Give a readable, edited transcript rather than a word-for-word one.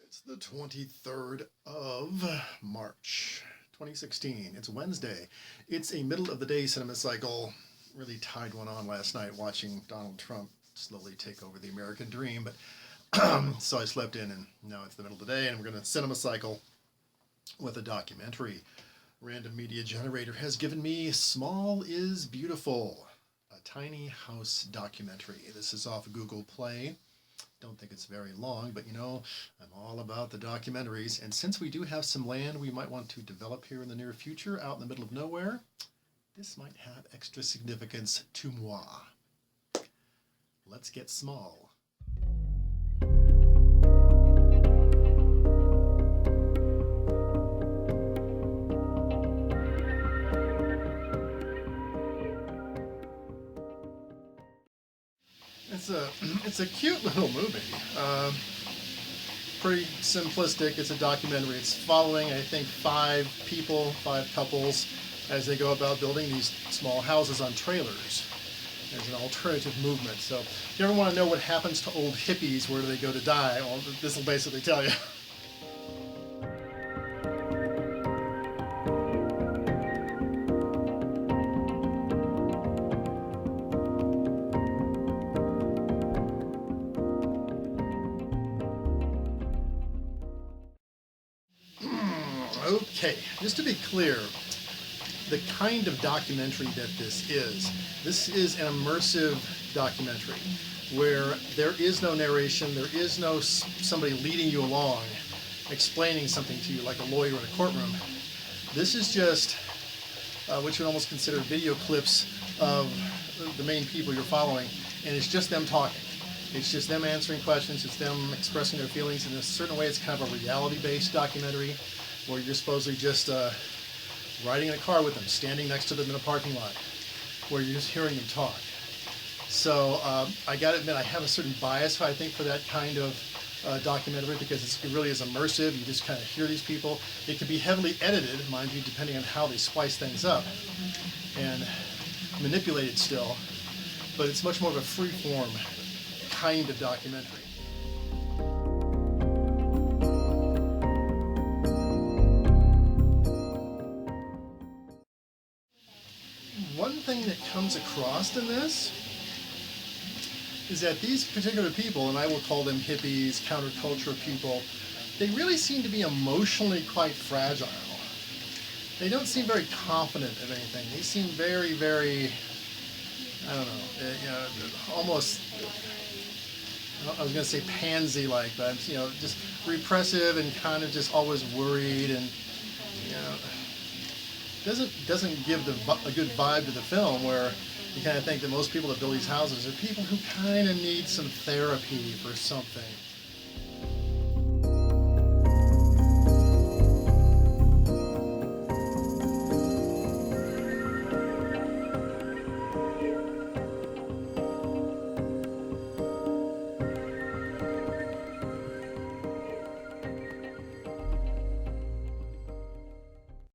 It's the 23rd of March, 2016. It's Wednesday. It's a middle of the day cinema cycle. Really tied one on last night watching Donald Trump slowly take over the American dream. But so I slept in, and now it's the middle of the day, and we're going to cinema cycle with a documentary. Random Media Generator has given me Small is Beautiful, a tiny house documentary. This is off Google Play. Don't think it's very long, but I'm all about the documentaries. And since we do have some land we might want to develop here in the near future out in the middle of nowhere, this might have extra significance to moi. Let's get small. It's a cute little movie. Pretty simplistic. It's a documentary. It's following, I think, five couples, as they go about building these small houses on trailers as an alternative movement. So if you ever want to know what happens to old hippies, where do they go to die, well, this will basically tell you. Okay, just to be clear, the kind of documentary that this is an immersive documentary where there is no narration, there is no somebody leading you along, explaining something to you like a lawyer in a courtroom. This is just what you would almost consider video clips of the main people you're following, and it's just them talking. It's just them answering questions, it's them expressing their feelings. In a certain way, it's kind of a reality-based documentary where you're supposedly just riding in a car with them, standing next to them in a parking lot, where you're just hearing them talk. So I got to admit, I have a certain bias, I think, for that kind of documentary, because it really is immersive. You just kind of hear these people. It can be heavily edited, mind you, depending on how they splice things up and manipulated still, but it's much more of a free-form kind of documentary. One thing that comes across in this is that these particular people, and I will call them hippies, counterculture people, they really seem to be emotionally quite fragile. They don't seem very confident of anything. They seem very, very, I don't know, almost, I was going to say pansy-like, but just repressive and kind of just always worried, and doesn't give a good vibe to the film, where you kind of think that most people that build these houses are people who kind of need some therapy for something.